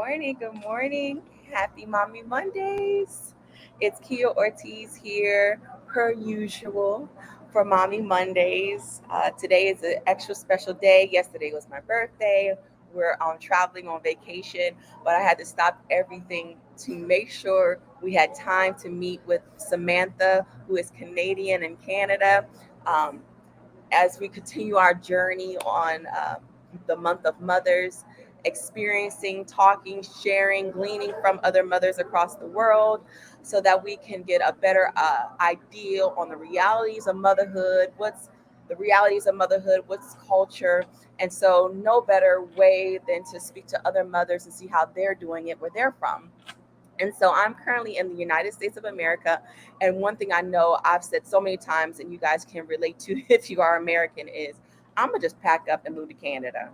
morning. Good morning. Happy Mommy Mondays. It's Kia Ortiz here, per usual, for Mommy Mondays. Today is an extra special day. Yesterday was my birthday. We're traveling on vacation, but I had to stop everything to make sure we had time to meet with Samantha, who is Canadian in Canada. Um, as we continue our journey on the month of mothers, experiencing, talking, sharing, gleaning from other mothers across the world so that we can get a better idea on the realities of motherhood, what's the realities of motherhood, what's culture. And so, no better way than to speak to other mothers and see how they're doing it where they're from. And so I'm currently in the United States of America. And one thing I know I've said so many times, and you guys can relate to if you are American, is I'm going to just pack up and move to Canada.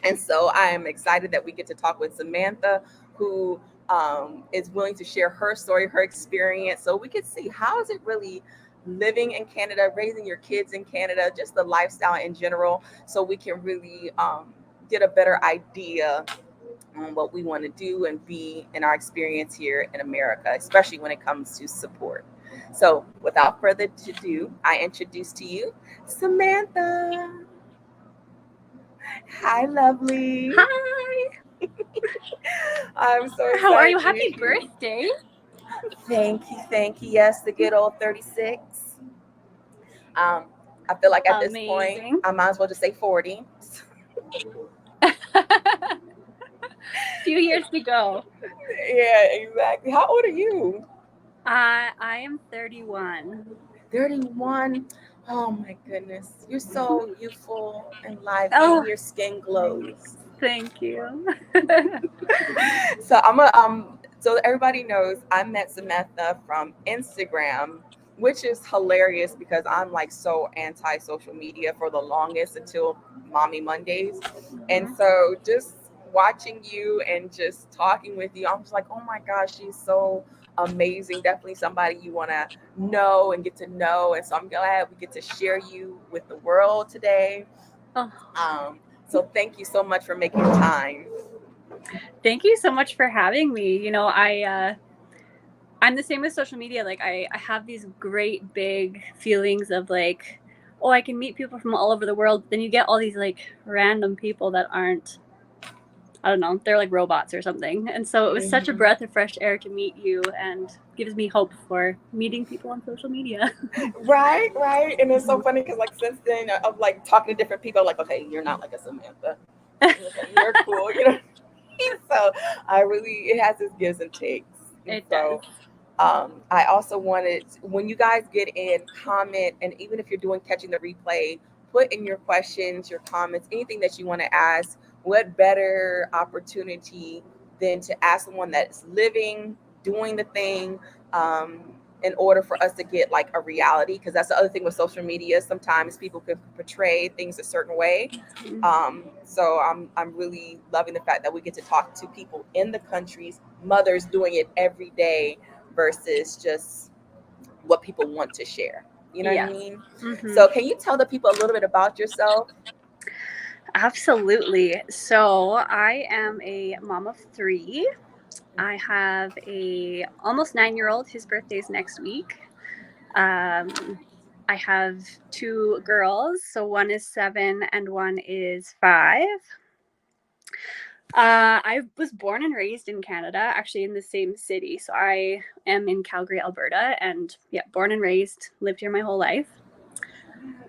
And so I am excited that we get to talk with Samantha, who is willing to share her story, her experience, so we can see how is it really living in Canada, raising your kids in Canada, just the lifestyle in general, so we can really get a better idea on what we want to do and be in our experience here in America, especially when it comes to support. So, without further ado, I introduce to you Samantha. Hi, lovely. Hi, I'm so how are excited you? to Happy meet you. birthday. Thank you, thank you. Yes, the good old 36. Um, I feel like at this point, Amazing. I might as well just say 40. Few years to go. Yeah, exactly. How old are you? I am 31. 31. Oh my goodness. You're so youthful and lively Oh, and your skin glows. thank you. So so everybody knows I met Samantha from Instagram, which is hilarious because I'm like so anti social media for the longest until Mommy Mondays. And Mhm. so just watching you and just talking with you, I'm just like, oh my gosh, she's so amazing. Definitely somebody you want to know and get to know. And so I'm glad we get to share you with the world today. Oh, Um, so thank you so much for making time. thank you so much for having me. I'm the same with social media. Like I have these great big feelings of like, oh, I can meet people from all over the world. Then you get all these like random people that aren't, I don't know, they're like robots or something. And so it was such a Mhm. breath of fresh air to meet you and gives me hope for meeting people on social media. Right, right. And it's so funny because like since then of like talking to different people, like, okay, you're not like a Samantha. Okay, you're cool, you know. So I really it has its gives and takes. And It does. so I also wanted when you guys get in, comment, and even if you're doing catching the replay, put in your questions, your comments, anything that you want to ask. What better opportunity than to ask someone that's living, doing the thing, um, in order for us to get like a reality? Because that's the other thing with social media. Sometimes people can portray things a certain way. So I'm really loving the fact that we get to talk to people in the countries, mothers doing it every day versus just what people want to share. You know what I Yes. mean? Hmm. So, can you tell the people a little bit about yourself? Absolutely. So I am a mom of three. I have a almost 9 year old. His birthday's next week. Um, I have two girls. So one is 7 and one is 5. I was born and raised in Canada, actually in the same city. So I am in Calgary, Alberta, and yeah, born and raised, lived here my whole life.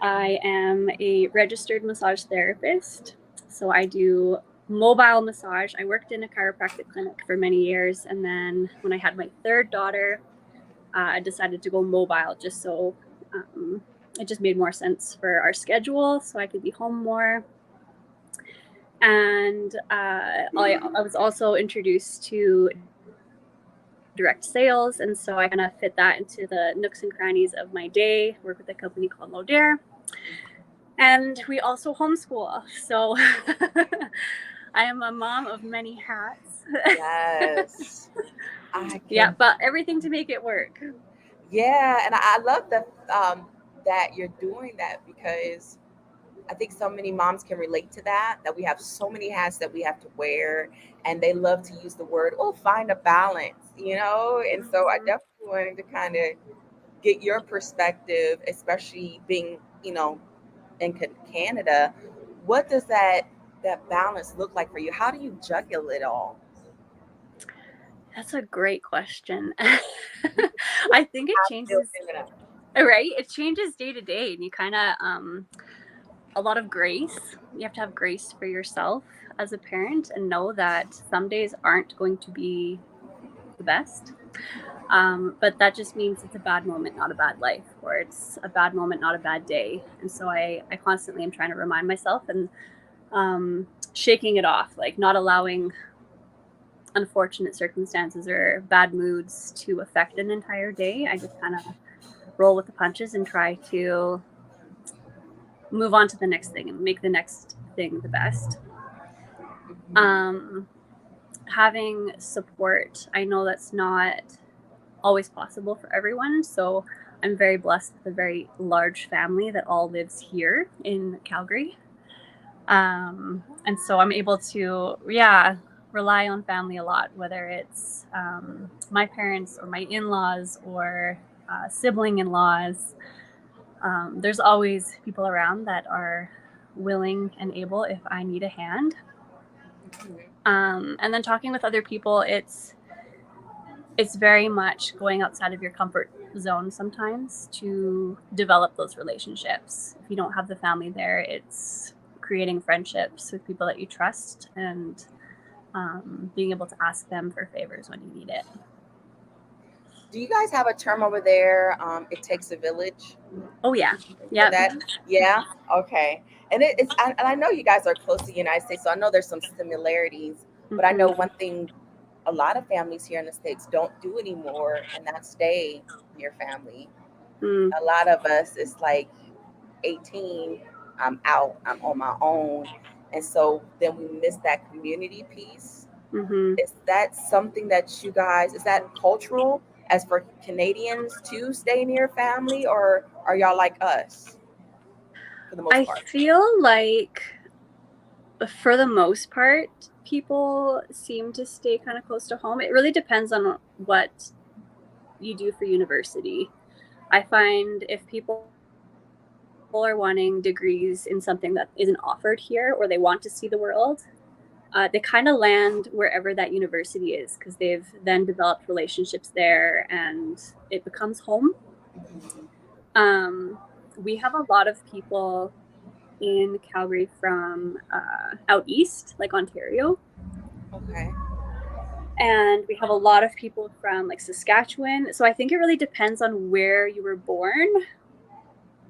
I am a registered massage therapist. So I do mobile massage. I worked in a chiropractic clinic for many years. And then when I had my third daughter, I decided to go mobile just so it just made more sense for our schedule so I could be home more. And I was also introduced to direct sales. And so I kind of fit that into the nooks and crannies of my day, work with a company called Modere. And we also homeschool. So I am a mom of many hats. Yes, I Yeah, can. but everything to make it work. Yeah, and I love that that you're doing that because I think so many moms can relate to that we have so many hats that we have to wear, and they love to use the word, oh, find a balance, you know? And so I Mhm. definitely wanted to kind of get your perspective, especially being, in Canada. What does that balance look like for you? How do you juggle it all? That's a great question. I think it I'm still changes, figuring it out. right? It changes day to day, and you kind of a lot of grace. You have to have grace for yourself as a parent and know that some days aren't going to be the best. But that just means it's a bad moment, not a bad life, or it's a bad moment, not a bad day. And so I constantly am trying to remind myself and shaking it off, like not allowing unfortunate circumstances or bad moods to affect an entire day. I just kind of roll with the punches and try to move on to the next thing and make the next thing the best. Um, Having support, I know that's not always possible for everyone. So I'm very blessed with a very large family that all lives here in Calgary. And so I'm able to, yeah, rely on family a lot, whether it's my parents or my in laws or sibling in laws. There's always people around that are willing and able if I need a hand. Mhm. And then talking with other people, it's very much going outside of your comfort zone sometimes to develop those relationships. If you don't have the family there, it's creating friendships with people that you trust and being able to ask them for favors when you need it. Do you guys have a term over there? It takes a village Oh yeah, for yeah. that. Yeah. Okay. And and I know you guys are close to the United States, so I know there's some similarities. But I Mm-hmm. know one thing a lot of families here in the States don't do anymore, and that's stay near family. Mm, A lot of us, it's like 18, I'm out, I'm on my own. And so then we miss that community piece. mm-hmm. Is that something that you guys, is that cultural as for Canadians to stay near family, or are y'all like us for the most I part? feel like for the most part, people seem to stay kind of close to home. It really depends on what you do for university. I find if people are wanting degrees in something that isn't offered here or they want to see the world, they kind of land wherever that university is because they've then developed relationships there and it becomes home. Um, we have a lot of people in Calgary from out east, like Ontario, Okay. and we have a lot of people from like Saskatchewan. So I think it really depends on where you were born,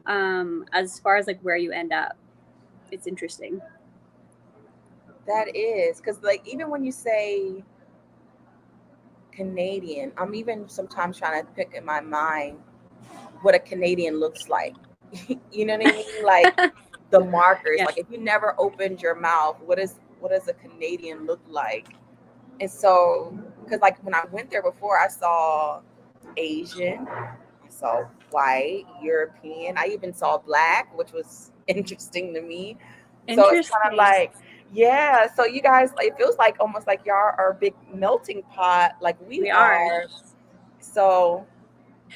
as far as like where you end up. It's interesting. That is, because like even when you say Canadian, I'm even sometimes trying to pick in my mind what a Canadian looks like. You know what I mean? Like the markers. Yeah. Like if you never opened your mouth, what does a Canadian look like? And so, because like when I went there before, I saw Asian, I saw white, European, I even saw black, which was interesting to me. So it's kind of Interesting. like, yeah. So you guys, it feels like almost like y'all are a big melting pot, like we We are. are. So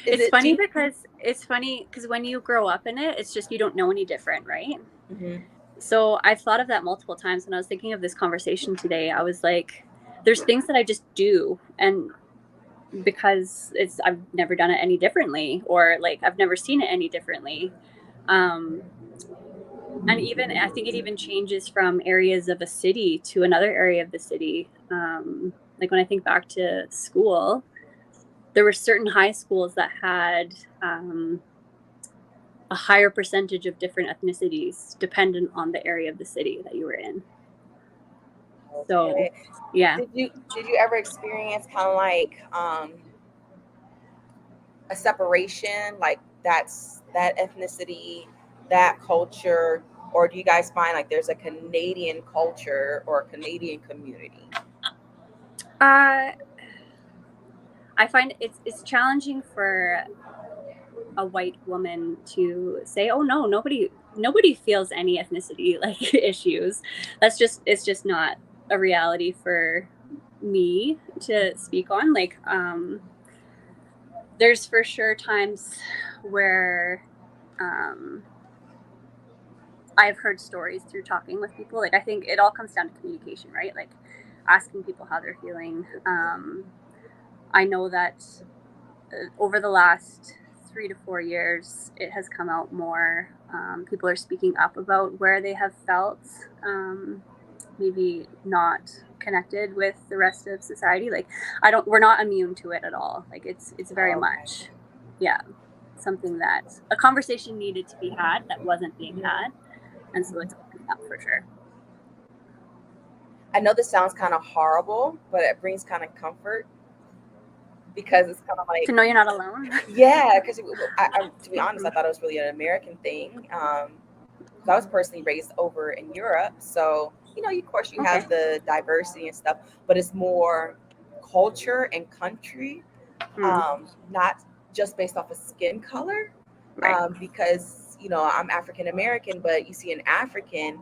is It's it? Do funny you, because when you grow up in it, it's just you don't know any different, right? mhm. So I've thought of that multiple times when I was thinking of this conversation today. I was like, there's things that I just do, and because it's I've never done it any differently, or like I've never seen it any differently. Um, and even I think it even changes from areas of a city to another area of the city. Like when I think back to school, there were certain high schools that had a higher percentage of different ethnicities dependent on the area of the city that you were in. So, Okay. yeah. Did you ever experience kind of like a separation, like that ethnicity, that culture, or do you guys find like there's a Canadian culture or a Canadian community? Uh, I find it's challenging for a white woman to say, oh no, nobody feels any ethnicity like issues. It's just not a reality for me to speak on. Like there's for sure times where I've heard stories through talking with people. Like I think it all comes down to communication, right? Like asking people how they're feeling. I know that over the last 3 to 4 years, it has come out more. People are speaking up about where they have felt maybe not connected with the rest of society. Like we're not immune to it at all. Like it's very much, yeah, something that a conversation needed to be had that wasn't being had. And so it's opening up for sure. I know this sounds kind of horrible, but it brings kind of comfort because it's kind of like to know you're not alone. Yeah, because to be honest, I thought it was really an American thing. I was personally raised over in Europe, so of course, you have the diversity and stuff, but it's more culture and country, not just based off of skin color. Right. Because I'm African American, but you see an African,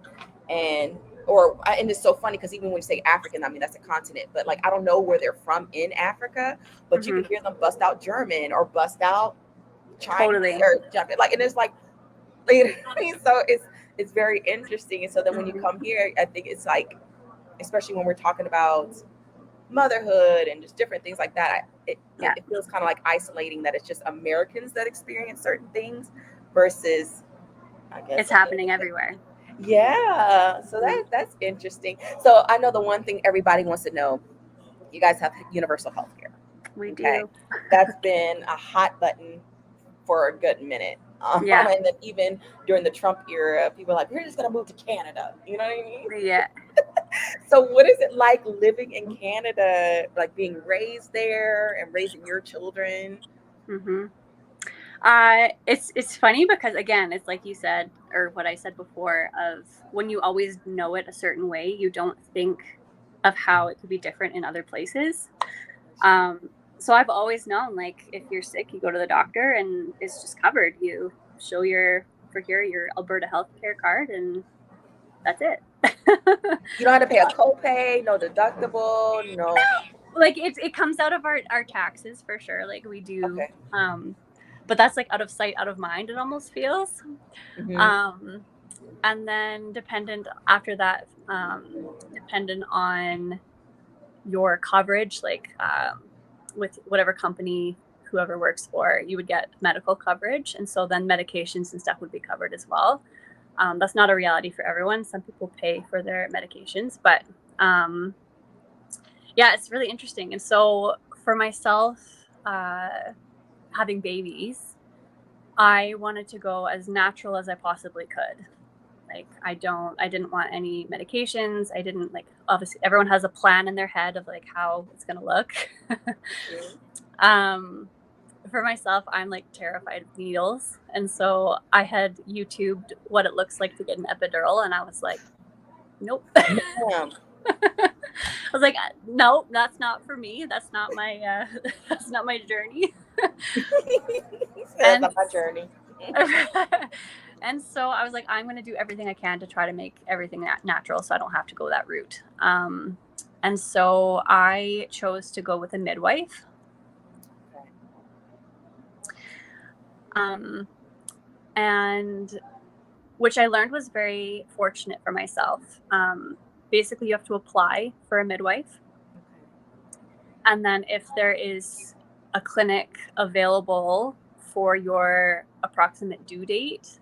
and it's so funny because even when you say African, I mean that's a continent, but like I don't know where they're from in Africa, but you can hear them bust out German or bust out Chinese or Japanese, like, and it's like, so it's very interesting. And so then when you come here, I think it's like, especially when we're talking about motherhood and just different things like that, it feels kind of like isolating that it's just Americans that experience certain things versus, I guess, it's happening everywhere. Yeah, so that's interesting. So I know the one thing everybody wants to know, you guys have universal health care. We do. That's been a hot button for a good minute. And then even during the Trump era, people are like, we're just going to move to Canada. You know what I mean? Yeah. So what is it like living in Canada, like being raised there and raising your children? It's funny because, again, it's like you said, or what I said before, of when you always know it a certain way, you don't think of how it could be different in other places. So I've always known, like, if you're sick, you go to the doctor and it's just covered. You show your Alberta healthcare card and that's it. You don't have to pay a copay, no deductible, no. Like it comes out of our taxes for sure. Like we do. Okay. But that's like out of sight, out of mind, it almost feels. And then dependent on your coverage, like with whatever company whoever works for, you would get medical coverage, and so then medications and stuff would be covered as well. That's not a reality for everyone. Some people pay for their medications, but it's really interesting. And so for myself, having babies, I wanted to go as natural as I possibly could. Like I didn't want any medications. I didn't, like, obviously everyone has a plan in their head of like how it's going to look. For myself, I'm like terrified of needles. And so I had YouTubed what it looks like to get an epidural. And I was like, nope. I was like, no, that's not for me. That's not my journey. That's not my journey. And so I was like, I'm going to do everything I can to try to make everything natural so I don't have to go that route. And so I chose to go with a midwife. And which I learned was very fortunate for myself. Basically, you have to apply for a midwife. And then if there is a clinic available for your approximate due date,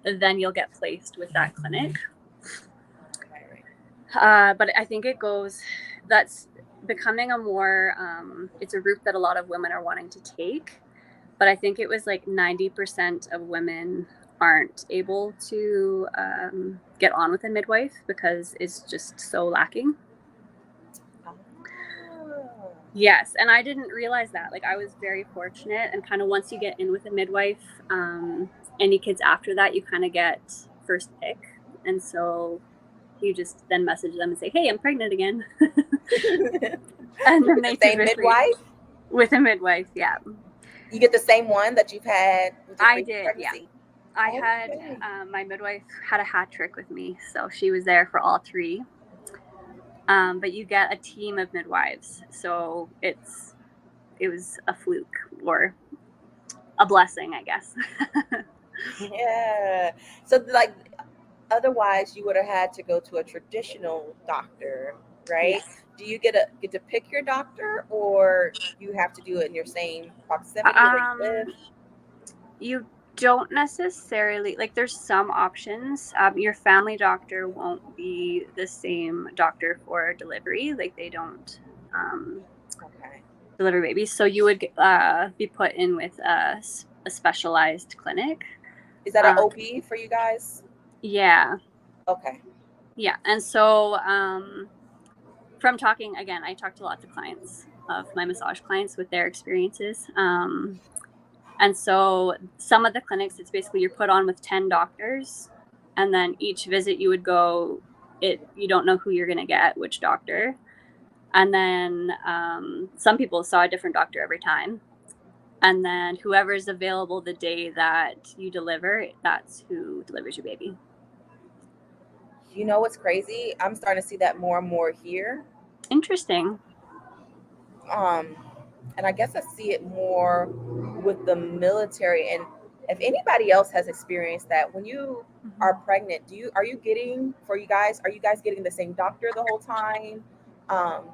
then you'll get placed with that clinic. But I think that's becoming a more, it's a route that a lot of women are wanting to take. But I think it was like 90% of women aren't able to get on with a midwife because it's just so lacking. Yes, and I didn't realize that. Like I was very fortunate, and kind of once you get in with a midwife, any kids after that, you kind of get first pick. And so you just then message them and say, hey, I'm pregnant again. And then they say midwife? With a midwife, yeah. You get the same one that you've had with your I previous did, yeah. pregnancy? I had Okay. my midwife had a hat trick with me, so she was there for all three. But you get a team of midwives, so it was a fluke or a blessing, I guess. Yeah. So like otherwise you would have had to go to a traditional doctor, right? Yes. Do you get to pick your doctor, or you have to do it in your same proximity where you live? Um, you don't necessarily like. There's some options. Your family doctor won't be the same doctor for delivery. Like they don't um, Okay. deliver babies, so you would be put in with a specialized clinic. Is that an Um, OB for you guys? yeah, Okay. yeah, and so from talking again, I talked to lots of clients of my massage clients with their experiences. And so some of the clinics, it's basically you're put on with 10 doctors, and then each visit you would go, you don't know who you're going to get, which doctor. And then some people saw a different doctor every time. And then whoever's available the day that you deliver, that's who delivers your baby. You know what's crazy? I'm starting to see that more and more here. Interesting. Um, and I guess I see it more with the military. And if anybody else has experienced that, when you are Mm-hmm. pregnant, are you getting for you guys? Are you guys getting the same doctor the whole time? Um,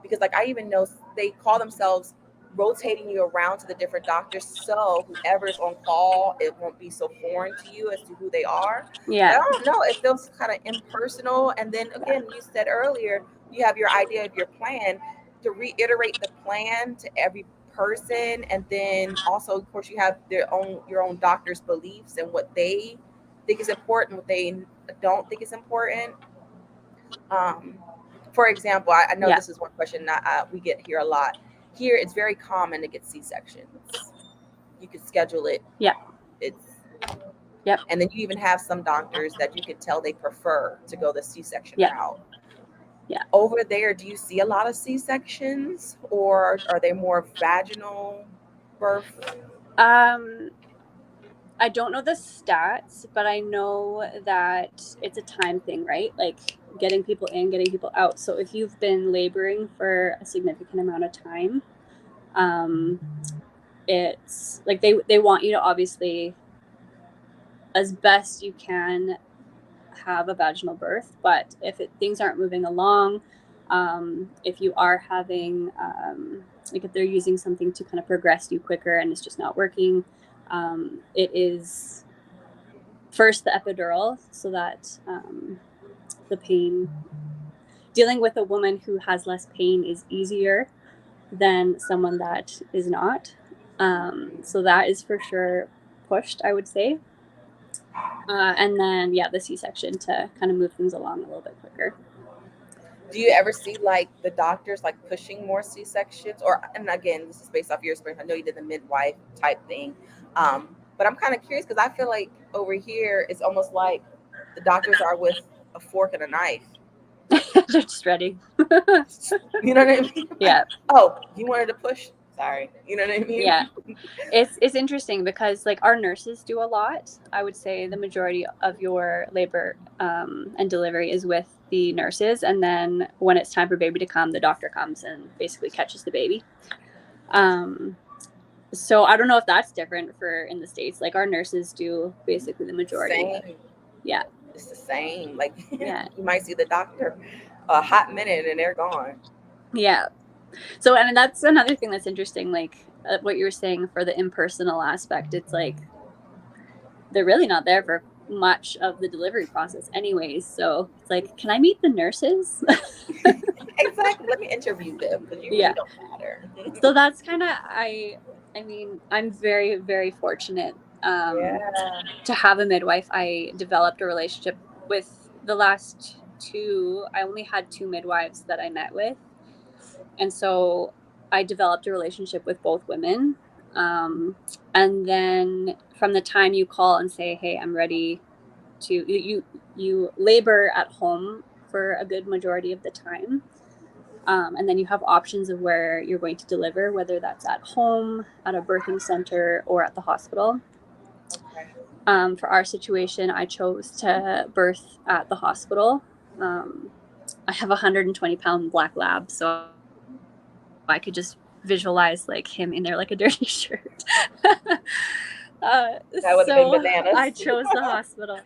because like I even know they call themselves rotating you around to the different doctors, so whoever's on call, it won't be so foreign to you as to who they are. But I Yeah. don't know, it feels kind of impersonal. And then Yeah. again, you said earlier you have your idea of your plan, to reiterate the plan to every person, and then also of course you have your own doctor's beliefs and what they think is important, what they don't think is important. um, for example, I know Yeah. this is one question that we get here a lot. Here it's very common to get C-sections. You could schedule it. Yeah. It's Yep. And then you even have some doctors that you could tell they prefer to go the C-section Yeah. route. Yeah. Over there, do you see a lot of C-sections, or are they more vaginal birth? Um, I don't know the stats, but I know that it's a time thing, right? Like getting people in, getting people out. So if you've been laboring for a significant amount of time, um, it's like they want you to obviously, as best you can, have a vaginal birth. But if things aren't moving along, if you are having like if they're using something to kind of progress you quicker and it's just not working, it is first the epidural, so that the pain, dealing with a woman who has less pain is easier than someone that is not. So that is for sure pushed, I would say. And then, yeah, the C-section to kind of move things along a little bit quicker. Do you ever see like the doctors like pushing more C-sections? Or, and again, this is based off your experience. I know you did the midwife type thing, but I'm kind of curious because I feel like over here it's almost like the doctors are with a fork and a knife. They're just ready. You know what I mean? Like, Yeah, oh, you wanted to push? Sorry. You know what I mean? yeah. It's interesting because like our nurses do a lot. I would say the majority of your labor and delivery is with the nurses, and then when it's time for baby to come, the doctor comes and basically catches the baby. Um, so I don't know if that's different for in the States. Like our nurses do basically the majority. Same. Yeah, It's the same. Like yeah, you might see the doctor a hot minute and they're gone. yeah. So I mean that's another thing that's interesting. Like what you were saying for the impersonal aspect, it's like they're really not there for much of the delivery process anyways, so it's like, can I meet the nurses? Exactly. Let me interview them because you really Yeah, don't matter. so that's kind of I mean I'm very very fortunate Yeah. to have a midwife. I developed a relationship with the last two. I only had two midwives that I met with, and so I developed a relationship with both women. And then from the time you call and say, hey, I'm ready to, you labor at home for a good majority of the time. And then you have options of where you're going to deliver, whether that's at home, at a birthing center, or at the hospital. Okay. For our situation, I chose to birth at the hospital. I have a 120-pound black lab, so I could just visualize like him in there like a dirty shirt. So That would have been I chose bananas. the hospital.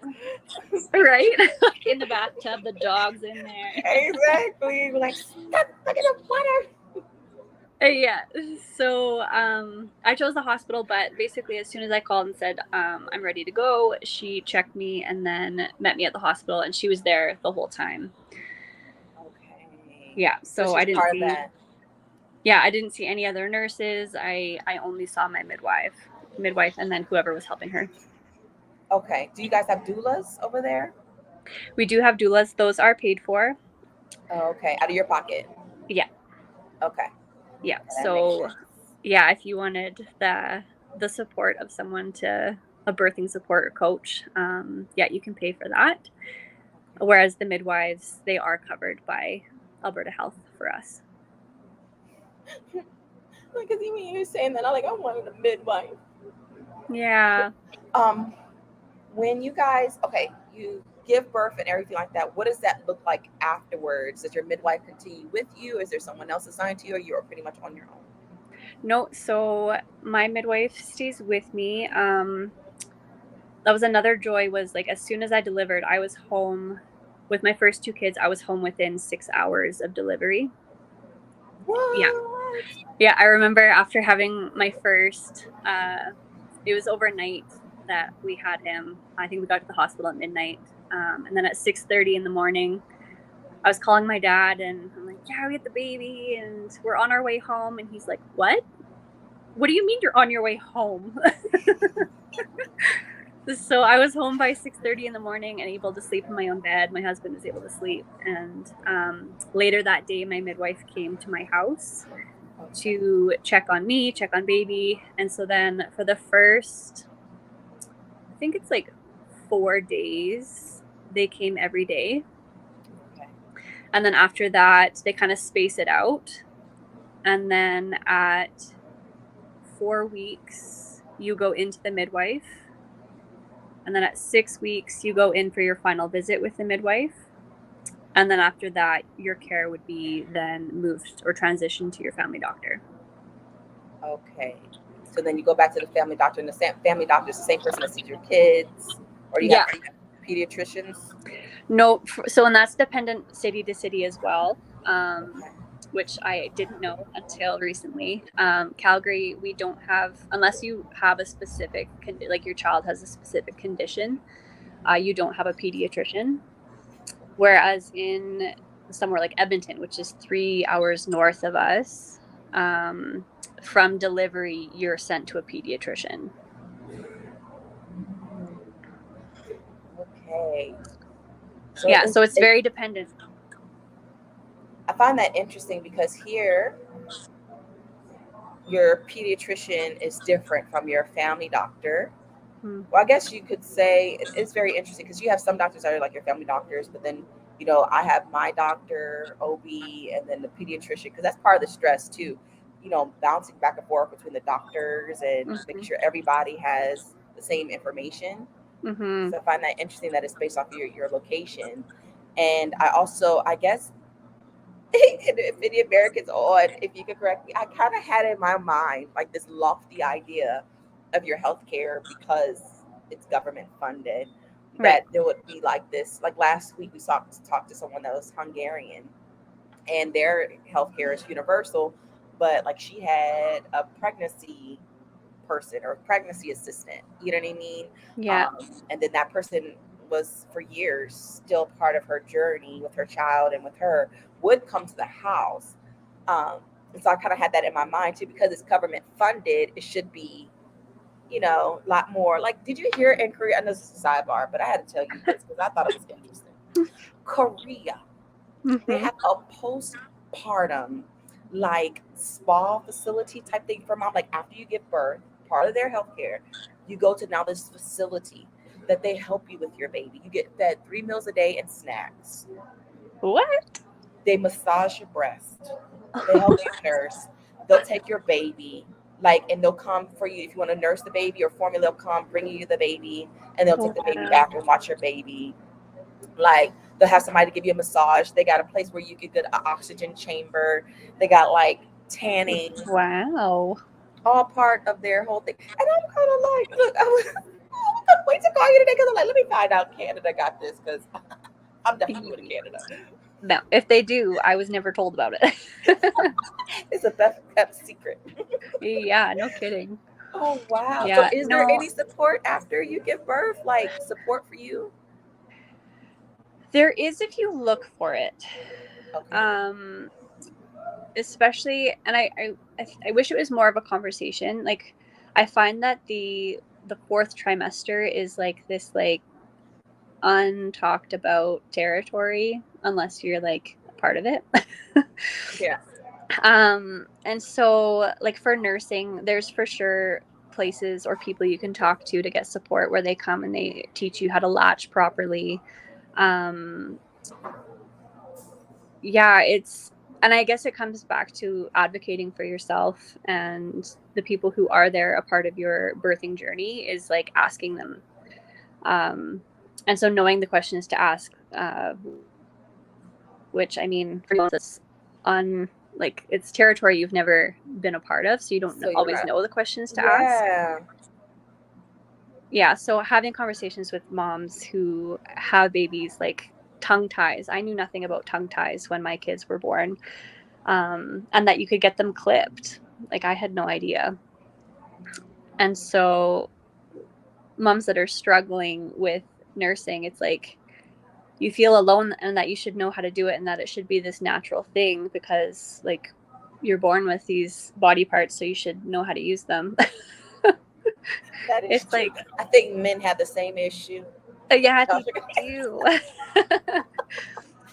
Right? Like in the bathtub, the dog's in there. Exactly. Like, stop, look at the water. Yeah. So I chose the hospital, but basically, as soon as I called and said I'm ready to go, she checked me and then met me at the hospital, and she was there the whole time. Okay. Yeah. So So she's I didn't part of see. that. Yeah, I didn't see any other nurses. I only saw my midwife, and then whoever was helping her. Okay. Do you guys have doulas over there? We do have doulas; those are paid for. Oh, okay. Out of your pocket. Yeah, Okay. yeah. Okay, that makes So sense. yeah, if you wanted the support of someone to a birthing support coach, yeah, you can pay for that. Whereas the midwives, they are covered by Alberta Health for us. Because even you saying that, I'm like, I wanted a midwife. Yeah. Um, when you guys, okay, you give birth and everything like that, what does that look like afterwards? Does your midwife continue with you? Is there someone else assigned to you, or you're pretty much on your own? No, so my midwife stays with me. That was another joy was like as soon as I delivered, I was home with my first two kids. I was home within 6 hours of delivery. Yeah. What? Yeah. I remember after having my first, it was overnight that we had him. I think we got to the hospital at midnight. And then at 6:30 in the morning, I was calling my dad and I'm like, yeah, we had the baby and we're on our way home. And he's like, what? What do you mean you're on your way home? So I was home by 6:30 in the morning and able to sleep in my own bed. My husband was able to sleep. And later that day, my midwife came to my house Okay. to check on me, check on baby. And so then for the first, I think it's like 4 days, they came every day. Okay. And then after that, they kind of space it out. And then at 4 weeks, you go into the midwife. And then at 6 weeks, you go in for your final visit with the midwife. And then after that, your care would be then moved or transitioned to your family doctor. Okay. So then you go back to the family doctor, and the family doctor is the same person that sees your kids, or do you have Yeah. pediatricians? No, so and that's dependent city to city as well, Okay. which I didn't know until recently. Calgary, we don't have, unless you have a specific, like your child has a specific condition, you don't have a pediatrician. Whereas in somewhere like Edmonton, which is 3 hours north of us, um, from delivery, you're sent to a pediatrician. Okay. So Yeah, so it's very dependent. I find that interesting because here your pediatrician is different from your family doctor. Hmm. Well, I guess you could say it's very interesting because you have some doctors that are like your family doctors, but then I have my doctor, OB, and then the pediatrician because that's part of the stress too. Bouncing back and forth between the doctors and making Mm-hmm. sure everybody has the same information. Mm-hmm. So I find that interesting that it's based off of your location. And I also, I guess, if any Americans on, if you could correct me, I kind of had in my mind like this lofty idea of your healthcare because it's government funded, Right. that there would be like this. Like last week, we talked to someone that was Hungarian, and their healthcare is universal, but like she had a pregnancy person or pregnancy assistant. You know what I mean? Yeah. And then that person was for years still part of her journey with her child and with her would come to the house. And so I kind of had that in my mind too because it's government funded. It should be a lot more. Like, did you hear in Korea? I know this is a sidebar, but I had to tell you this because I thought it was interesting. Korea, they Mm-hmm. have a postpartum like spa facility type thing for mom. Like after you give birth, part of their healthcare, you go to now this facility that they help you with your baby. You get fed 3 meals a day and snacks. What? They massage your breast. They help you nurse. They'll take your baby, like, and they'll come for you if you want to nurse the baby or formula. They'll come bring you the baby, and they'll take the baby Wow. back and watch your baby. Like, they'll have somebody to give you a massage. They got a place where you could get an oxygen chamber. They got like tanning, Wow. all part of their whole thing. And I'm kind of like, look, I couldn't wait to call you today because I'm like, let me find out Canada got this because I'm definitely going to Canada. No, if they do, I was never told about it. It's a best kept secret. Yeah, no kidding. Oh wow! So Yeah, is there no, any support after you give birth? Like support for you? there is if you look for it. Okay. Um, especially, and I wish it was more of a conversation. Like, I find that the fourth trimester is like this like untalked about territory unless you're like a part of it. Yeah. And so like for nursing, there's for sure places or people you can talk to get support where they come and they teach you how to latch properly. Um, yeah, it's, and I guess it comes back to advocating for yourself and the people who are there a part of your birthing journey is like asking them. And so knowing the questions to ask, which I mean, for most it's on like it's territory you've never been a part of, so you don't So you're always not. know the questions to ask. Yeah. Yeah, so having conversations with moms who have babies like tongue ties. I knew nothing about tongue ties when my kids were born, and that you could get them clipped. Like I had no idea. And so moms that are struggling with nursing, it's like you feel alone and that you should know how to do it and that it should be this natural thing because like you're born with these body parts so you should know how to use them. That is It's true. like I think men have the same issue. yeah, they do.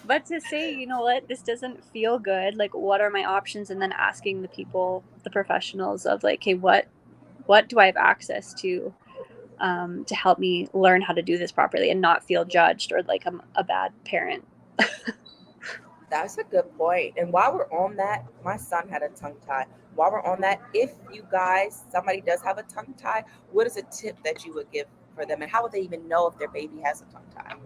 But to say, you know what, this doesn't feel good, like what are my options, and then asking the people, the professionals of like, hey, what do I have access to help me learn how to do this properly and not feel judged or like I'm a bad parent. That's a good point. And while we're on that, my son had a tongue tie. While we're on that, if you guys, somebody does have a tongue tie, what is a tip that you would give for them? And how would they even know if their baby has a tongue tie?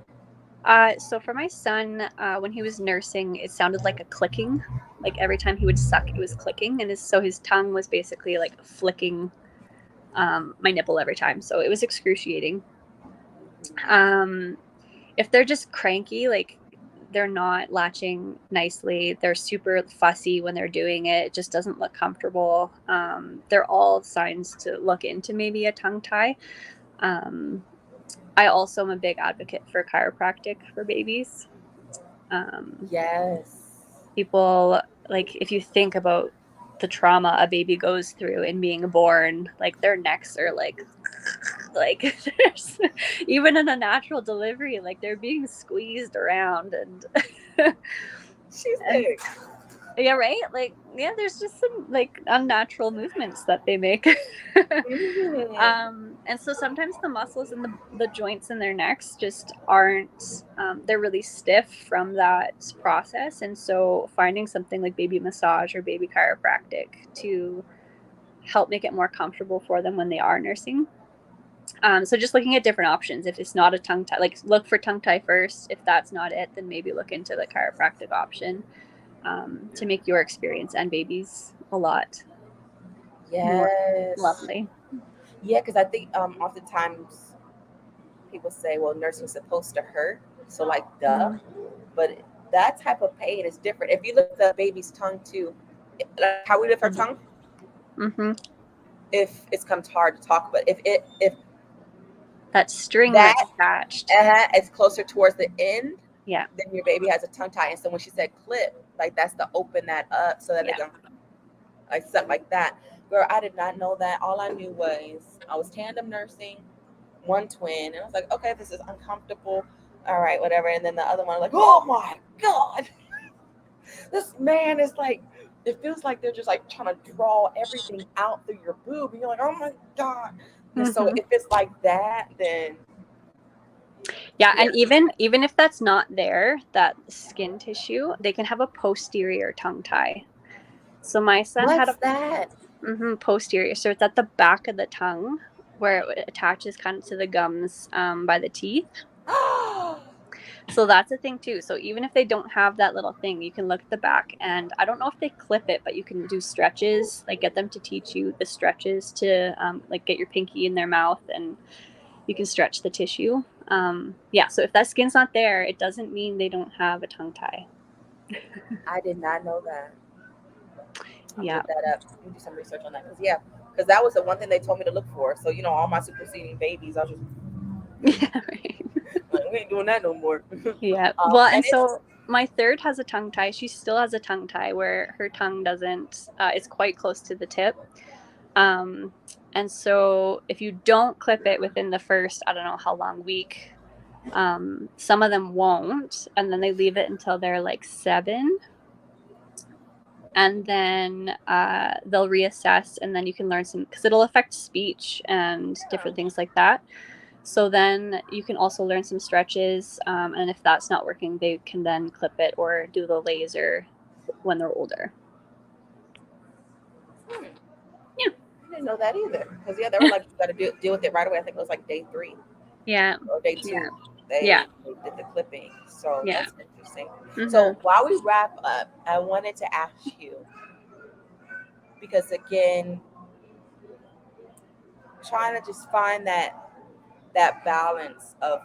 So for my son, when he was nursing, it sounded like a clicking. Like every time he would suck, it was clicking, and his tongue was basically like flicking my nipple every time. So it was excruciating. Um, if they're just cranky, like they're not latching nicely, they're super fussy when they're doing it, it just doesn't look comfortable. They're all signs to look into maybe a tongue tie. Um, I also am a big advocate for chiropractic for babies. Um, Yes. people like if you think about the trauma a baby goes through in being born, like their necks are like there's even in a natural delivery, like they're being squeezed around and She's and sick. yeah, right, like yeah, there's just some like unnatural movements that they make. Mhm. And so sometimes the muscles and the joints in their necks just aren't they're really stiff from that process, and so finding something like baby massage or baby chiropractic to help make it more comfortable for them when they are nursing. So just looking at different options. If it's not a tongue tie, like look for tongue tie first. If that's not it, then maybe look into the chiropractic option, to make your experience and babies a lot more Yes. lovely. Yeah, because I think oftentimes people say, well, nursing's supposed to hurt. So, like, duh. Mm-hmm. But that type of pain is different. If you look at the baby's tongue, too, like how we lift our tongue, Mm-hmm. if it comes hard to talk, but if That string that that's attached. is closer towards the end, Yeah. then your baby has a tongue tie. And so when she said clip, like that's to open that up so that they Yeah. can like stuff like that. Girl, I did not know that. All I knew was I was tandem nursing one twin, and I was like, okay, this is uncomfortable. All right, whatever. And then the other one, like, oh my god, this man is like, it feels like they're just like trying to draw everything out through your boob, and you're like, oh my god. And so Mm-hmm. if it's like that, then Yeah, Yeah. and even if that's not there, that skin tissue, they can have a posterior tongue tie. So my son had What's a that? posterior, so it's at the back of the tongue where it attaches kind of to the gums by the teeth. So that's a thing too. So even if they don't have that little thing, you can look at the back, and I don't know if they clip it, but you can do stretches, like get them to teach you the stretches to like get your pinky in their mouth, and you can stretch the tissue. Yeah, so if that skin's not there, it doesn't mean they don't have a tongue tie. I did not know that. I'm gonna Yeah. look that up. Let me do some research on that because because that was the one thing they told me to look for. So all my superseding babies, I was just Yeah, right. like, we ain't doing that no more. Yeah. Well, And and it's so my third has a tongue tie. She still has a tongue tie where her tongue doesn't, it's quite close to the tip. Um, and so if you don't clip it within the first, I don't know how long week, some of them won't. And then they leave it until they're like 7. And then they'll reassess, and then you can learn some, because it'll affect speech and different things like that. So then you can also learn some stretches, and if that's not working, they can then clip it or do the laser when they're older. hmm, Yeah. I didn't know that either. Because they were like, you got to deal with it right away. I think it was like day 3 Yeah. or day Yeah. 2. Yeah. They did the clipping. So Yeah. that's interesting. Mm-hmm. So while we wrap up, I wanted to ask you because again, trying to just find that balance of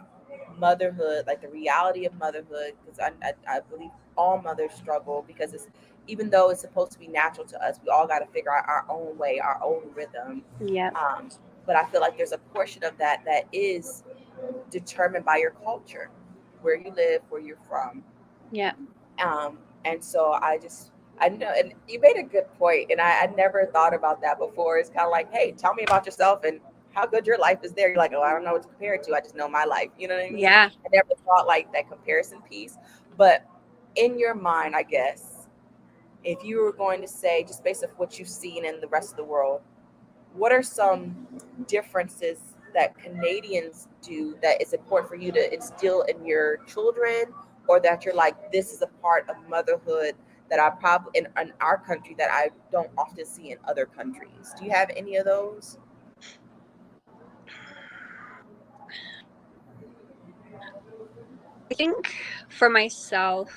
motherhood, like the reality of motherhood, because I believe all mothers struggle because it's even though it's supposed to be natural to us, we all got to figure out our own way, our own rhythm. Yeah. Um, but I feel like there's a portion of that is determined by your culture, where you live, where you're from. Yeah. And so I know, and you made a good point, and I never thought about that before. It's kind of like, hey, tell me about yourself and how good your life is there. You're like, oh, I don't know what to compare it to. I just know my life. You know what I mean? Yeah. I never thought like that comparison piece. But in your mind, I guess, if you were going to say, just based off what you've seen in the rest of the world, what are some differences that Canadians do that is important for you to instill in your children, or that you're like, this is a part of motherhood that I probably in our country that I don't often see in other countries? Do you have any of those? I think for myself,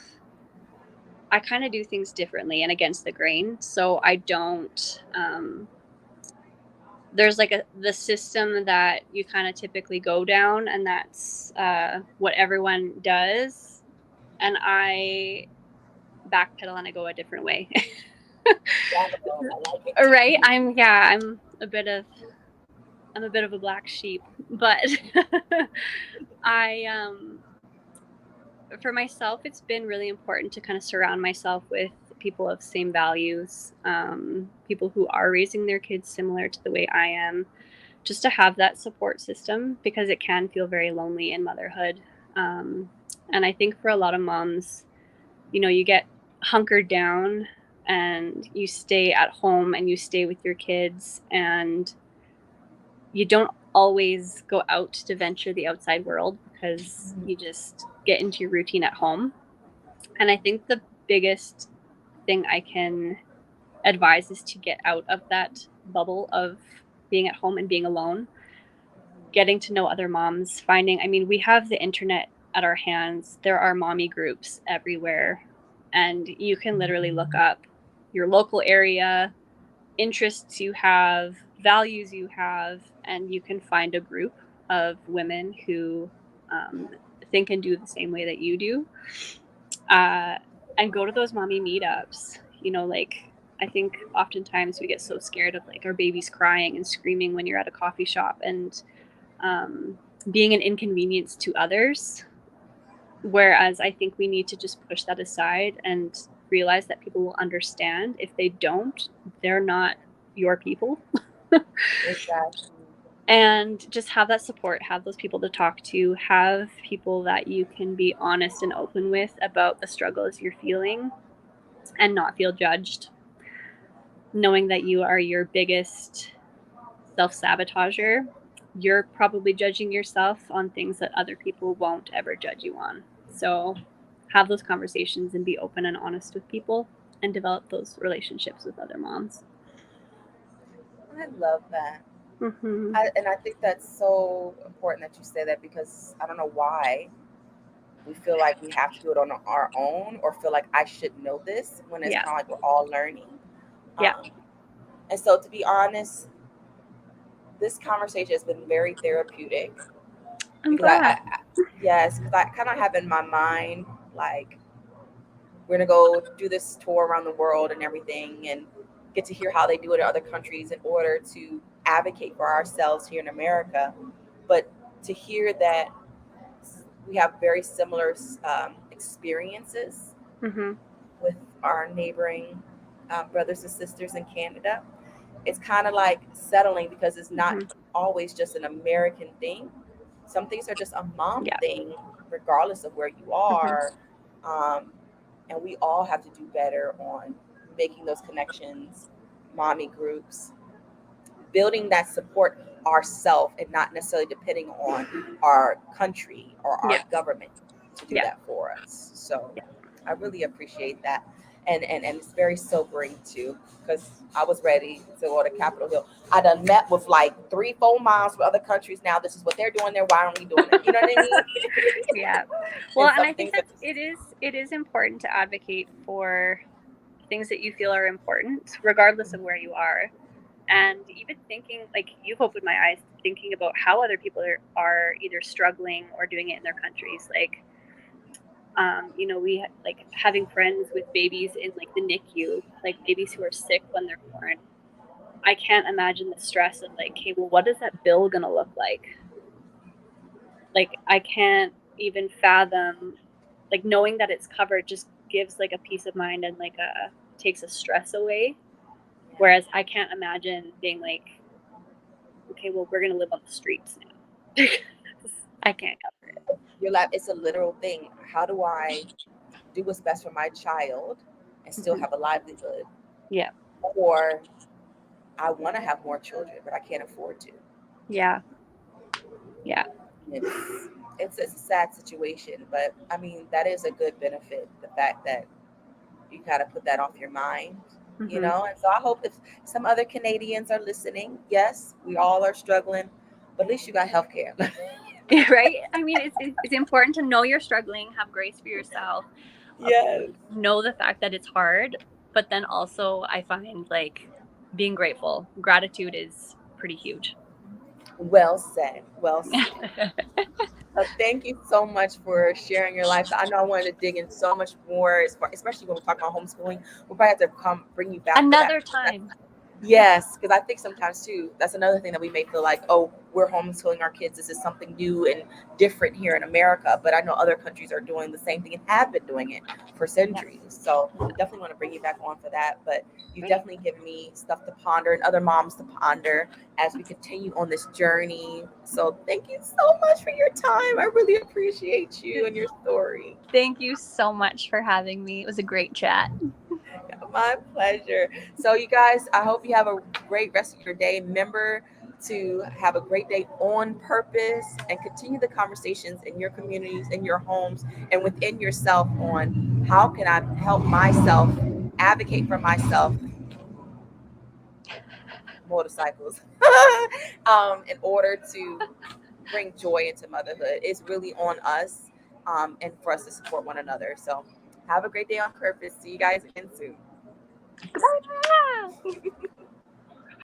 I kind of do things differently and against the grain. So I don't, there's like the system that you kind of typically go down, and that's what everyone does. And I backpedal and I go a different way. Wonderful. I like it. Right? I'm a bit of a black sheep, but I for myself, it's been really important to kind of surround myself with people of same values, people who are raising their kids similar to the way I am, just to have that support system, because it can feel very lonely in motherhood. And I think for a lot of moms, you get hunkered down and you stay at home and you stay with your kids, and you don't always go out to venture the outside world because you just get into your routine at home. And I think the biggest thing I can advise is to get out of that bubble of being at home and being alone, getting to know other moms, I mean, we have the internet at our hands. There are mommy groups everywhere, and you can literally look up your local area, interests you have, values you have, and you can find a group of women who um, think and do the same way that you do. Uh, and go to those mommy meetups. Like, I think oftentimes we get so scared of like our babies crying and screaming when you're at a coffee shop, and um, being an inconvenience to others. Whereas I think we need to just push that aside and realize that people will understand. If they don't, they're not your people. Exactly. And just have that support, have those people to talk to, have people that you can be honest and open with about the struggles you're feeling and not feel judged. Knowing that you are your biggest self sabotager you're probably judging yourself on things that other people won't ever judge you on. So have those conversations and be open and honest with people and develop those relationships with other moms. I love that. Mm-hmm. And I think that's so important that you say that because I don't know why we feel like we have to do it on our own or feel like I should know this when it's Yeah. kind of like we're all learning. Yeah. Um, and so, to be honest, this conversation has been very therapeutic I'm because glad. yes, because I kind of have in my mind like we're gonna go do this tour around the world and everything, and get to hear how they do it in other countries in order to advocate for ourselves here in America. But to hear that we have very similar experiences Mm-hmm. with our neighboring brothers and sisters in Canada, it's kind of like settling because it's not Mm-hmm. always just an American thing. Some things are just a mom Yeah. thing, regardless of where you Mm-hmm. are. Um, and we all have to do better on making those connections, mommy groups, building that support ourselves and not necessarily depending on our country or our Yeah. government to do Yeah. that for us. So Yeah. I really appreciate that. And it's very sobering too, because I was ready to go to Capitol Hill. I done met with like 3, 4 miles from other countries. Now this is what they're doing there. Why aren't we doing it? You know what I mean? Yeah. Well, And and some I think things that it is important to advocate for things that you feel are important, regardless of where you are. And even thinking, like, you've opened my eyes to thinking about how other people are either struggling or doing it in their countries. Like, we like having friends with babies in like the NICU, like babies who are sick when they're born. I can't imagine the stress of like, okay, well, what is that bill gonna look like? Like, I can't even fathom, like, knowing that it's covered just gives like a peace of mind and like a takes a stress away. yeah, Whereas I can't imagine being like, okay, well, we're gonna live on the streets now. I can't cover it. your life, it's a literal thing. How do I do what's best for my child and still Mm-hmm. have a livelihood? Yeah. Or I want to have more children, but I can't afford to. Yeah. Yeah. It's it's a sad situation, but I mean that is a good benefit. The fact that you kind of put that off your mind, you Mm-hmm. know. And so I hope if some other Canadians are listening, yes, we all are struggling, but at least you got health care. Right. I mean, it's important to know you're struggling, have grace for yourself, Yes. know the fact that it's hard, but then also I find like being grateful, gratitude is pretty huge. Well said. Well said. Thank you so much for sharing your life. I know I wanted to dig in so much more, especially when we talk about homeschooling. We'll probably have to come bring you back for that. Another time. Yes, because I think sometimes too, that's another thing that we may feel like, oh, we're homeschooling our kids. This is something new and different here in America. But I know other countries are doing the same thing and have been doing it for Yeah. centuries. So Yeah. we definitely want to bring you back on for that. But you've Great. definitely given me stuff to ponder and other moms to ponder as we continue on this journey. So thank you so much for your time. I really appreciate you and your story. Thank you so much for having me. It was a great chat. My pleasure. So, you guys, I hope you have a great rest of your day. Remember to have a great day on purpose and continue the conversations in your communities, in your homes, and within yourself on how can I help myself, advocate for myself, motorcycles, in order to bring joy into motherhood. It's really on us and for us to support one another. So, have a great day on purpose. See you guys again soon. Goodbye.